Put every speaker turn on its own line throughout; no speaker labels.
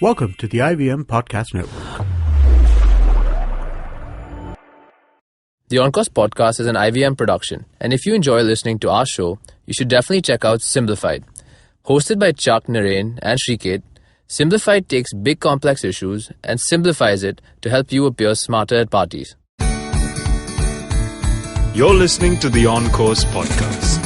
Welcome to the IVM Podcast Network.
The On-Course Podcast is an IVM production, and if you enjoy listening to our show, you should definitely check out Simplified. Hosted by Chuck, Narain, and Shriketh, Simplified takes big complex issues and simplifies it to help you appear smarter at parties.
You're listening to the On-Course Podcast.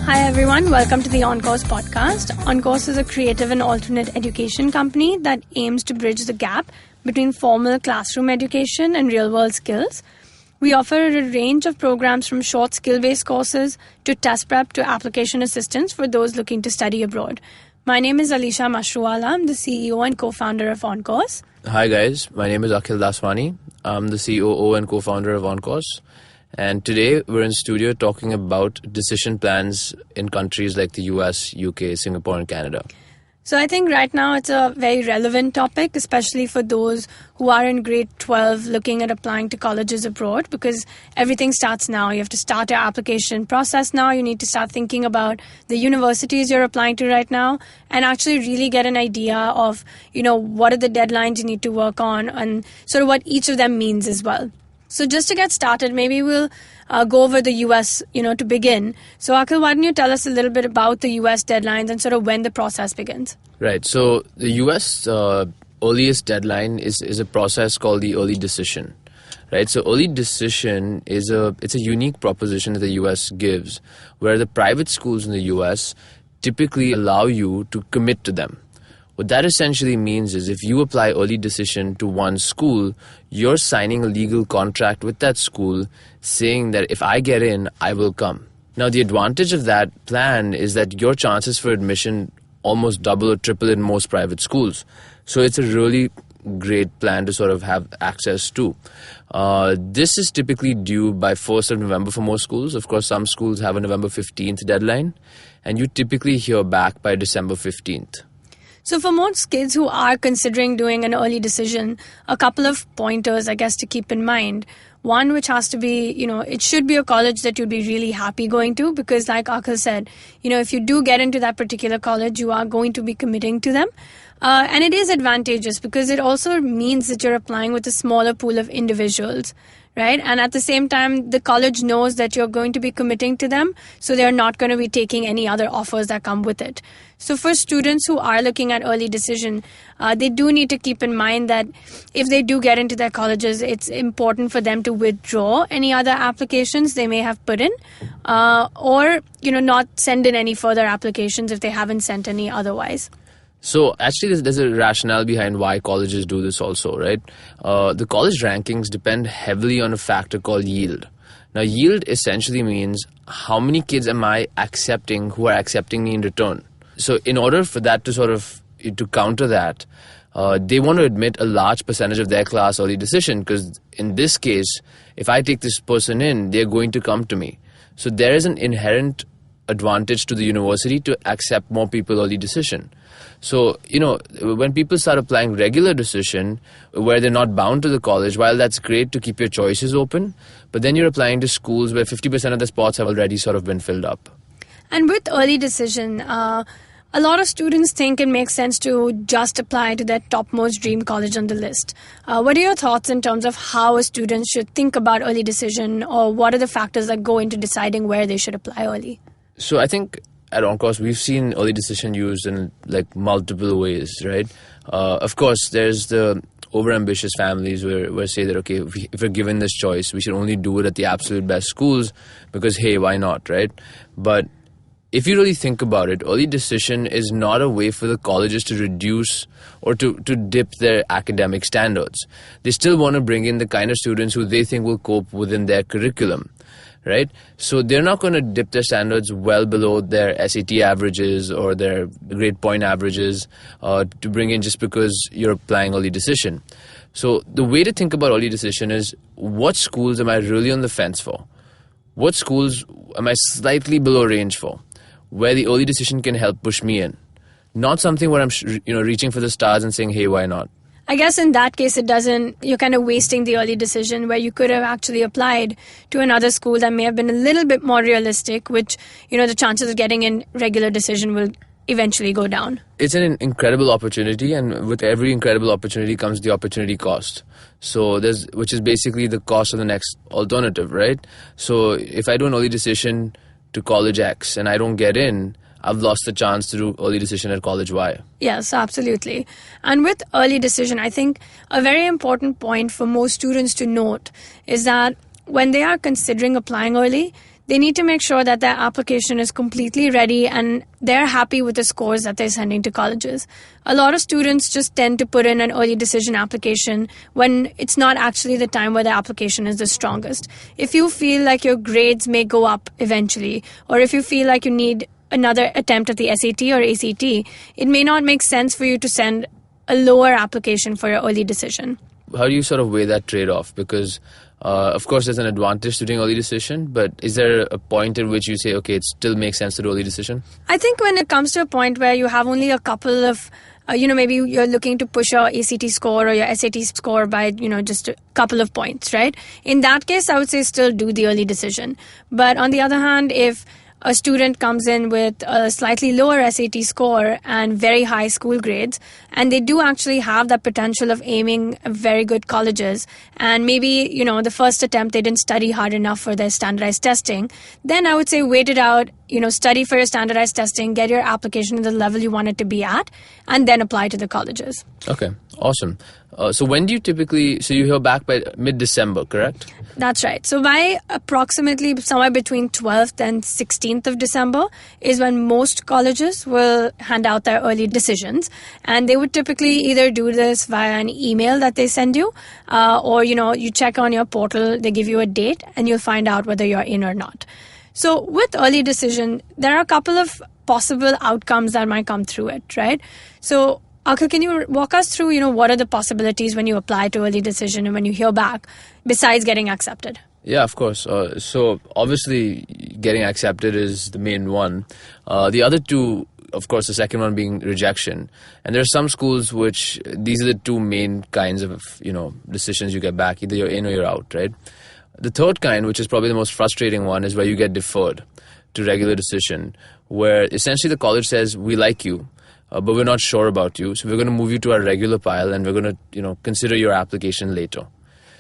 Hi everyone, welcome to the On-Course Podcast. On-Course is a creative and alternate education company that aims to bridge the gap between formal classroom education and real-world skills. We offer a range of programs from short skill-based courses to test prep to application assistance for those looking to study abroad. My name is Alisha Mashruwala. I'm the CEO and co-founder of On-Course.
Hi guys, my name is Akhil Daswani. I'm the COO and co-founder of On-Course. And today we're in studio talking about decision plans in countries like the US, UK, Singapore and Canada.
So I think right now it's a very relevant topic, especially for those who are in grade 12 looking at applying to colleges abroad, because everything starts now. You have to start your application process now. You need to start thinking about the universities you're applying to right now and actually really get an idea of, what are the deadlines you need to work on and sort of what each of them means as well. So just to get started, maybe we'll go over the US, to begin. So Akhil, why don't you tell us a little bit about the US deadlines and sort of when the process begins?
Right. So the US earliest deadline is a process called the early decision. Right. So early decision it's a unique proposition that the US gives, where the private schools in the US typically allow you to commit to them. What that essentially means is if you apply early decision to one school, you're signing a legal contract with that school saying that if I get in, I will come. Now, the advantage of that plan is that your chances for admission almost double or triple in most private schools. So it's a really great plan to sort of have access to. This is typically due by 1st of November for most schools. Of course, some schools have a November 15th deadline, and you typically hear back by December 15th.
So for most kids who are considering doing an early decision, a couple of pointers, I guess, to keep in mind. One, which has to be, it should be a college that you'd be really happy going to, because like Akhil said, if you do get into that particular college, you are going to be committing to them. And it is advantageous because it also means that you're applying with a smaller pool of individuals, right? And at the same time, the college knows that you're going to be committing to them, so they're not going to be taking any other offers that come with it. So for students who are looking at early decision, they do need to keep in mind that if they do get into their colleges, it's important for them to withdraw any other applications they may have put in, or, not send in any further applications if they haven't sent any otherwise.
So actually there's a rationale behind why colleges do this also, right? The college rankings depend heavily on a factor called yield. Now, yield essentially means how many kids am I accepting who are accepting me in return. So in order for that to counter that, they want to admit a large percentage of their class early decision, because in this case, if I take this person in, they're going to come to me. So there is an inherent advantage to the university to accept more people early decision. So, when people start applying regular decision where they're not bound to the college, while that's great to keep your choices open, but then you're applying to schools where 50% of the spots have already sort of been filled up. And
with early decision, a lot of students think it makes sense to just apply to their topmost dream college on the list. What are your thoughts in terms of how a student should think about early decision, or what are the factors that go into deciding where they should apply early?
So I think at On-Course, we've seen early decision used in multiple ways, right? Of course, there's the overambitious families where say that, okay, if we're given this choice, we should only do it at the absolute best schools because, hey, why not, right? But if you really think about it, early decision is not a way for the colleges to reduce or to dip their academic standards. They still want to bring in the kind of students who they think will cope within their curriculum. Right? So they're not going to dip their standards well below their SAT averages or their grade point averages to bring in just because you're applying early decision. So the way to think about early decision is, what schools am I really on the fence for? What schools am I slightly below range for, where the early decision can help push me in? Not something where I'm reaching for the stars and saying, hey, why not?
I guess in that case, you're kind of wasting the early decision where you could have actually applied to another school that may have been a little bit more realistic, which, the chances of getting in regular decision will eventually go down?
It's an incredible opportunity, and with every incredible opportunity comes the opportunity cost. So which is basically the cost of the next alternative, right? So if I do an early decision to college X and I don't get in, I've lost the chance to do early decision at college Y.
Yes, absolutely. And with early decision, I think a very important point for most students to note is that when they are considering applying early, they need to make sure that their application is completely ready and they're happy with the scores that they're sending to colleges. A lot of students just tend to put in an early decision application when it's not actually the time where the application is the strongest. If you feel like your grades may go up eventually, or if you feel like you need another attempt at the SAT or ACT, it may not make sense for you to send a lower application for your early decision.
How do you sort of weigh that trade-off? Because of course, there's an advantage to doing early decision, but is there a point at which you say, okay, it still makes sense to do early decision?
I think when it comes to a point where you have only a couple of, maybe you're looking to push your ACT score or your SAT score by, just a couple of points, right? In that case, I would say still do the early decision. But on the other hand, if a student comes in with a slightly lower SAT score and very high school grades, and they do actually have that potential of aiming very good colleges, and maybe, the first attempt they didn't study hard enough for their standardized testing, then I would say wait it out, study for your standardized testing, get your application to the level you want it to be at, and then apply to the colleges.
Okay, awesome. So when do you typically, so you hear back by mid-December, correct?
That's right. So by approximately somewhere between 12th and 16th of December is when most colleges will hand out their early decisions. And they would typically either do this via an email that they send you, or, you check on your portal, they give you a date, and you'll find out whether you're in or not. So with early decision, there are a couple of possible outcomes that might come through it, right? So Akhil, can you walk us through, what are the possibilities when you apply to early decision and when you hear back, besides getting accepted?
Yeah, of course. So obviously getting accepted is the main one. The other two, of course, the second one being rejection. And there are some schools which these are the two main kinds of, decisions you get back. Either you're in or you're out, right? The third kind, which is probably the most frustrating one, is where you get deferred to regular decision, where essentially the college says, we like you, but we're not sure about you, so we're going to move you to our regular pile and we're going to, consider your application later.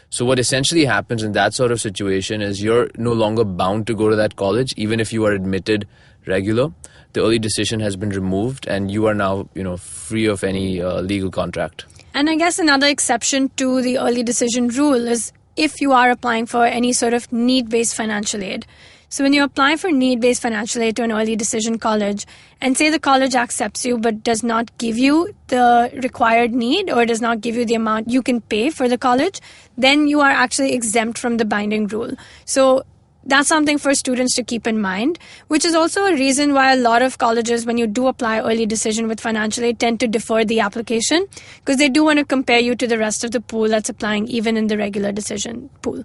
So what essentially happens in that sort of situation is you're no longer bound to go to that college, even if you are admitted regular. The early decision has been removed and you are now, free of any legal contract.
And I guess another exception to the early decision rule is if you are applying for any sort of need-based financial aid. So when you apply for need-based financial aid to an early decision college, and say the college accepts you but does not give you the required need or does not give you the amount you can pay for the college, then you are actually exempt from the binding rule. So that's something for students to keep in mind, which is also a reason why a lot of colleges, when you do apply early decision with financial aid, tend to defer the application because they do want to compare you to the rest of the pool that's applying even in the regular decision pool.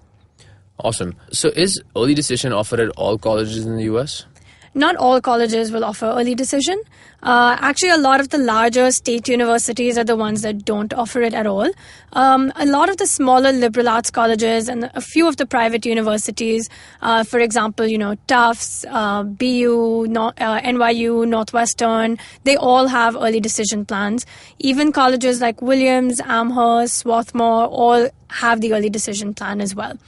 Awesome. So is early decision offered at all colleges in the US?
Not all colleges will offer early decision. Actually, a lot of the larger state universities are the ones that don't offer it at all. A lot of the smaller liberal arts colleges and a few of the private universities, for example, Tufts, BU, NYU, Northwestern, they all have early decision plans. Even colleges like Williams, Amherst, Swarthmore all have the early decision plan as well.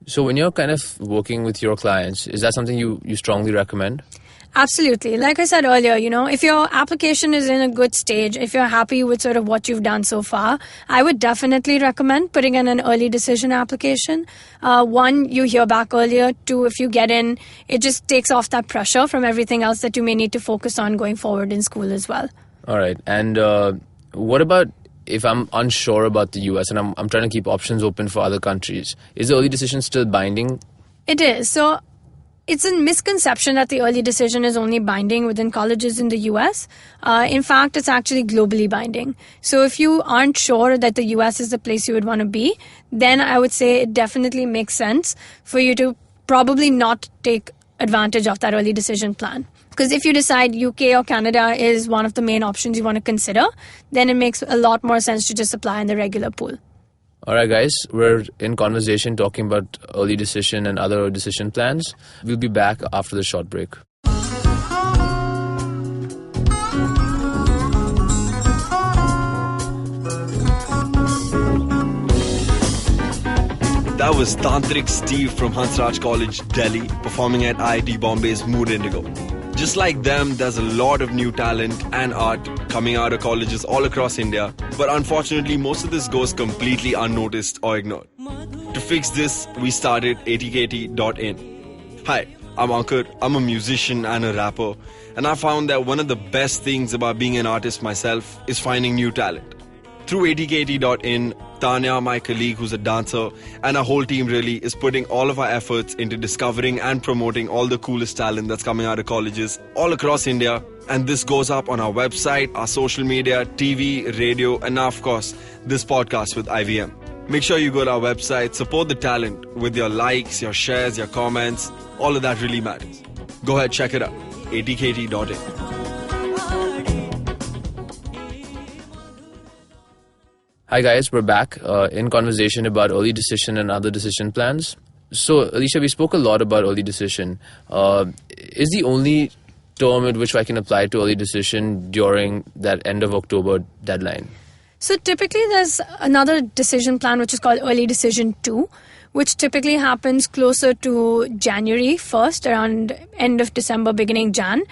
So when you're kind of working with your clients, is that something you strongly recommend?
Absolutely. Like I said earlier, if your application is in a good stage, if you're happy with sort of what you've done so far, I would definitely recommend putting in an early decision application. One, you hear back earlier. Two, if you get in, it just takes off that pressure from everything else that you may need to focus on going forward in school as well.
All right. And what about if I'm unsure about the US and I'm trying to keep options open for other countries, is the early decision still binding?
It is. So it's a misconception that the early decision is only binding within colleges in the US. In fact, it's actually globally binding. So if you aren't sure that the US is the place you would want to be, then I would say it definitely makes sense for you to probably not take advantage of that early decision plan. Because if you decide UK or Canada is one of the main options you want to consider, then it makes a lot more sense to just apply in the regular pool.
All right, guys, we're in conversation talking about early decision and other decision plans. We'll be back after the short break.
That was Tantrik Steve from Hansraj College, Delhi, performing at IIT Bombay's Mood Indigo. Just like them, there's a lot of new talent and art coming out of colleges all across India, but unfortunately most of this goes completely unnoticed or ignored. To fix this, we started atkt.in. Hi, I'm Ankur, I'm a musician and a rapper, and I found that one of the best things about being an artist myself is finding new talent. Through atkt.in, Tanya, my colleague who's a dancer, and our whole team really is putting all of our efforts into discovering and promoting all the coolest talent that's coming out of colleges all across India. And this goes up on our website, our social media, TV, radio, and now, of course, this podcast with IVM. Make sure you go to our website, support the talent with your likes, your shares, your comments. All of that really matters. Go ahead, check it out. atkt.in.
Hi guys, we're back in conversation about early decision and other decision plans. So Alicia, we spoke a lot about early decision. Is the only term at which I can apply to early decision during that end of October deadline?
So typically there's another decision plan which is called Early Decision 2, which typically happens closer to January 1st, around end of December, beginning Jan.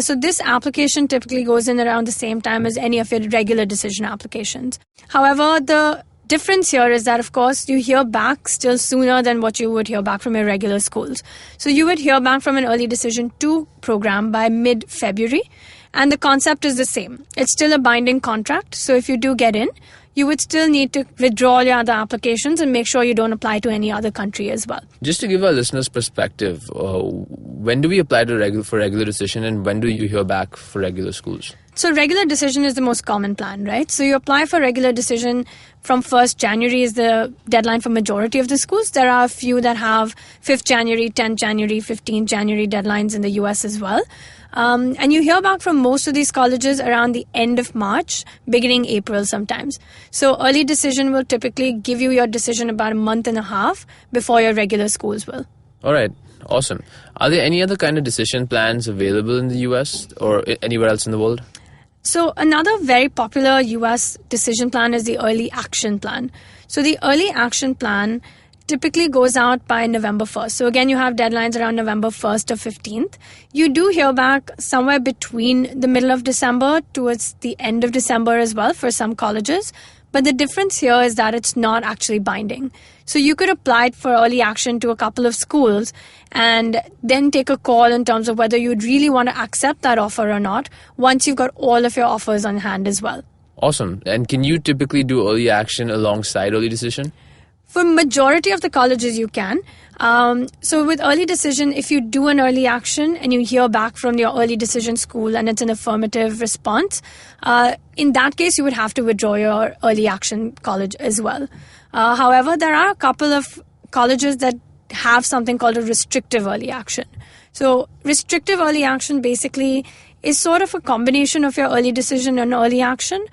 So this application typically goes in around the same time as any of your regular decision applications. However, the difference here is that, of course, you hear back still sooner than what you would hear back from your regular schools. So you would hear back from an Early Decision 2 program by mid-February. And the concept is the same. It's still a binding contract. So if you do get in, you would still need to withdraw your other applications and make sure you don't apply to any other country as well.
Just to give our listeners perspective, when do we apply to for regular decision and when do you hear back for regular schools?
So regular decision is the most common plan, right? So you apply for regular decision from 1st January is the deadline for majority of the schools. There are a few that have 5th January, 10th January, 15th January deadlines in the US as well. And you hear back from most of these colleges around the end of March, beginning April sometimes. So early decision will typically give you your decision about a month and a half before your regular schools will.
All right. Awesome. Are there any other kind of decision plans available in the US or anywhere else in the world?
So another very popular US decision plan is the Early Action Plan. So the Early Action Plan typically goes out by November 1st. So again, you have deadlines around November 1st or 15th. You do hear back somewhere between the middle of December towards the end of December as well for some colleges. But the difference here is that it's not actually binding. So you could apply for early action to a couple of schools and then take a call in terms of whether you'd really want to accept that offer or not once you've got all of your offers on hand as well.
Awesome. And can you typically do early action alongside early decision?
For majority of the colleges, you can. So with early decision, if you do an early action and you hear back from your early decision school and it's an affirmative response, in that case, you would have to withdraw your early action college as well. However, there are a couple of colleges that have something called a restrictive early action. So restrictive early action basically is sort of a combination of your early decision and early action.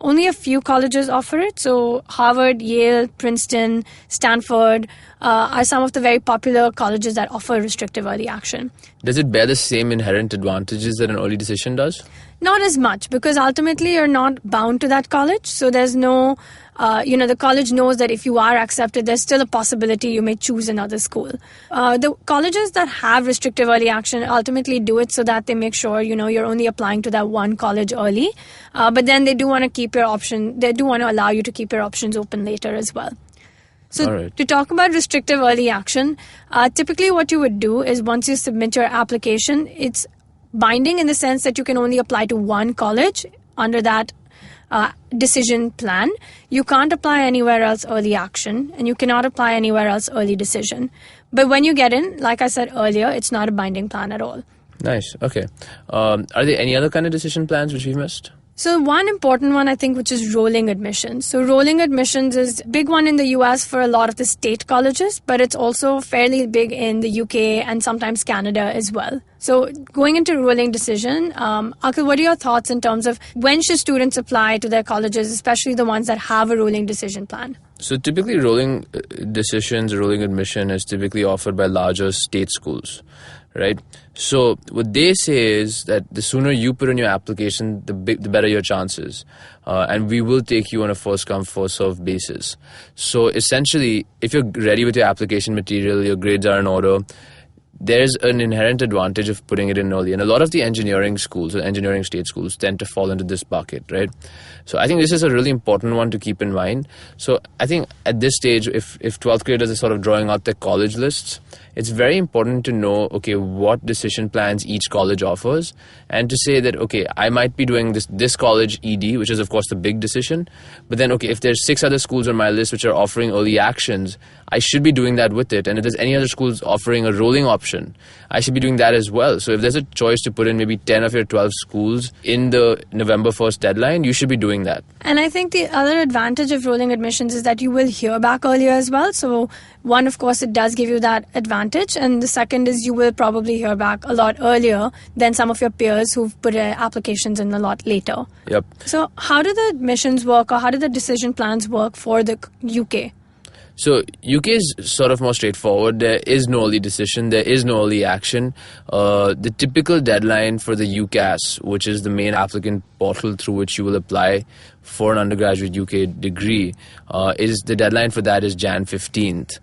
Only a few colleges offer it. So Harvard, Yale, Princeton, Stanford are some of the very popular colleges that offer restrictive early action.
Does it bear the same inherent advantages that an early decision does?
Not as much, because ultimately you're not bound to that college. So there's no, the college knows that if you are accepted, there's still a possibility you may choose another school. The colleges that have restrictive early action ultimately do it so that they make sure, you're only applying to that one college early. But then they do want to keep your option, they do want to allow you to keep your options open later as well. So to talk about restrictive early action, typically what you would do is once you submit your application, it's binding in the sense that you can only apply to one college under that decision plan. You can't apply anywhere else early action, and you cannot apply anywhere else early decision. But when you get in, like I said earlier, it's not a binding plan at all.
Nice. Okay. Are there any other kind of decision plans which we missed?
So one important one, I think, which is rolling admissions. So rolling admissions is a big one in the US for a lot of the state colleges, but it's also fairly big in the UK and sometimes Canada as well. So going into rolling decision, Akhil, what are your thoughts in terms of when should students apply to their colleges, especially the ones that have a rolling decision plan?
So typically rolling decisions, rolling admission is typically offered by larger state schools. right? So what they say is that the sooner you put in your application, the better your chances. And we will take you on a first come, first served basis. So essentially, if you're ready with your application material, your grades are in order, there's an inherent advantage of putting it in early. And a lot of the engineering schools or engineering state schools tend to fall into this bucket, right? So I think this is a really important one to keep in mind. So I think at this stage, if 12th graders are sort of drawing out their college lists, it's very important to know, okay, what decision plans each college offers, and to say that, okay, I might be doing this college ED, which is of course the big decision, but then, okay, if there's 6 other schools on my list which are offering early actions, I should be doing that with it. And if there's any other schools offering a rolling option, I should be doing that as well. So if there's a choice to put in maybe 10 of your 12 schools in the November 1st deadline, you should be doing that.
And I think the other advantage of rolling admissions is that you will hear back earlier as well. So one, of course, it does give you that advantage. And the second is you will probably hear back a lot earlier than some of your peers who've put their applications in a lot later.
Yep.
So how do the admissions work, or how do the decision plans work for the UK?
So UK is sort of more straightforward. There is no early decision. There is no early action. The typical deadline for the UCAS, which is the main applicant portal through which you will apply for an undergraduate UK degree, is the deadline for that is Jan 15th.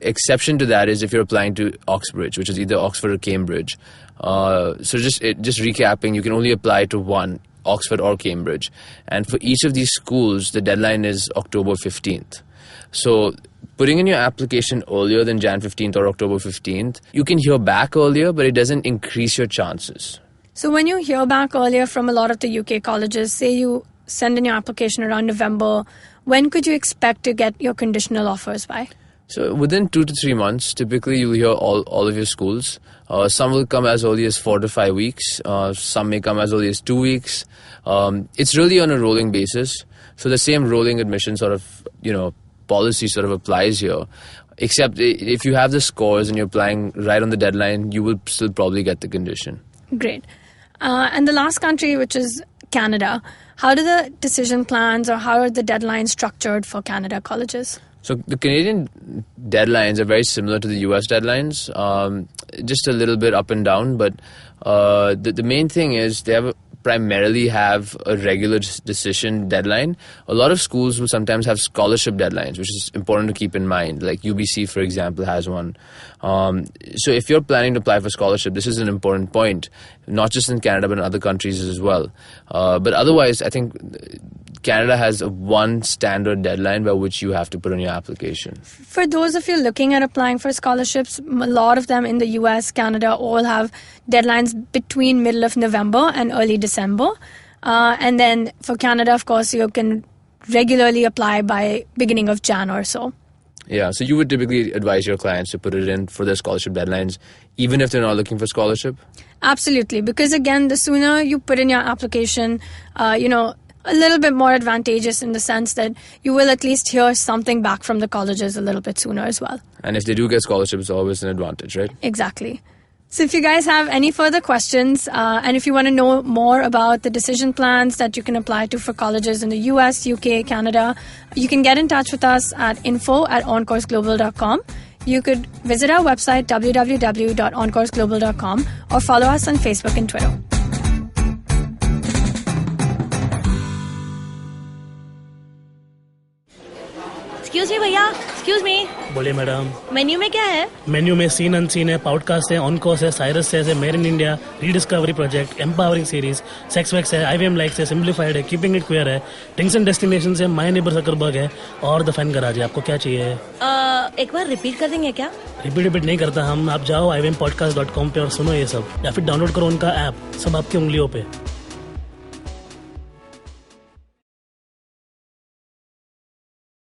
Exception to that is if you're applying to Oxbridge, which is either Oxford or Cambridge. So just recapping, you can only apply to one, Oxford or Cambridge. And for each of these schools, the deadline is October 15th. So putting in your application earlier than Jan 15th or October 15th, you can hear back earlier, but it doesn't increase your chances.
So when you hear back earlier from a lot of the UK colleges, say you send in your application around November, when could you expect to get your conditional offers by?
So within 2 to 3 months, typically you'll hear all of your schools. Some will come as early as 4 to 5 weeks. Some may come as early as 2 weeks. It's really on a rolling basis. So the same rolling admission sort of, policy sort of applies here, except if you have the scores and you're applying right on the deadline, you will still probably get the condition.
Great. And the last country, which is Canada, how do the decision plans or how are the deadlines structured for Canada colleges?
So the Canadian deadlines are very similar to the US deadlines, just a little bit up and down, but the main thing is they primarily have a regular decision deadline. A lot of schools will sometimes have scholarship deadlines, which is important to keep in mind. Like UBC, for example, has one. So if you're planning to apply for scholarship, this is an important point, not just in Canada, but in other countries as well. But otherwise, I think Canada has one standard deadline by which you have to put in your application.
For those of you looking at applying for scholarships, a lot of them in the US, Canada, all have deadlines between middle of November and early December. And then for Canada, of course, you can regularly apply by beginning of Jan or so.
Yeah, so you would typically advise your clients to put it in for their scholarship deadlines, even if they're not looking for scholarship?
Absolutely, because again, the sooner you put in your application, a little bit more advantageous in the sense that you will at least hear something back from the colleges a little bit sooner as well.
And if they do get scholarships, it's always an advantage, right?
Exactly. So if you guys have any further questions, and if you want to know more about the decision plans that you can apply to for colleges in the US, UK, Canada, you can get in touch with us at info@oncourseglobal.com. You could visit our website, www.oncourseglobal.com, or follow us on Facebook and Twitter.
Excuse me भैया, excuse me.
बोलिए madam.
Menu में क्या है?
Menu में scene unseen है, podcast है, on course है, Cyrus है, made in India, rediscovery project, empowering series, sex wax है, IVM लाइक्स है, सिंप्लीफाइड है, कीपिंग इट क्वियर है, थिंग्स एंड डेस्टिनेशंस है, माय नेबर जकरबर्ग है और द फैन गराज है। आपको क्या चाहिए?
एक बार रिपीट कर देंगे क्या?
रिपीट नहीं करता हम। आप जाओ IVMpodcast.com पे और सुनो ये सब, या फिर डाउनलोड करो उनका ऐप, सब आपकी उंगलियों पे।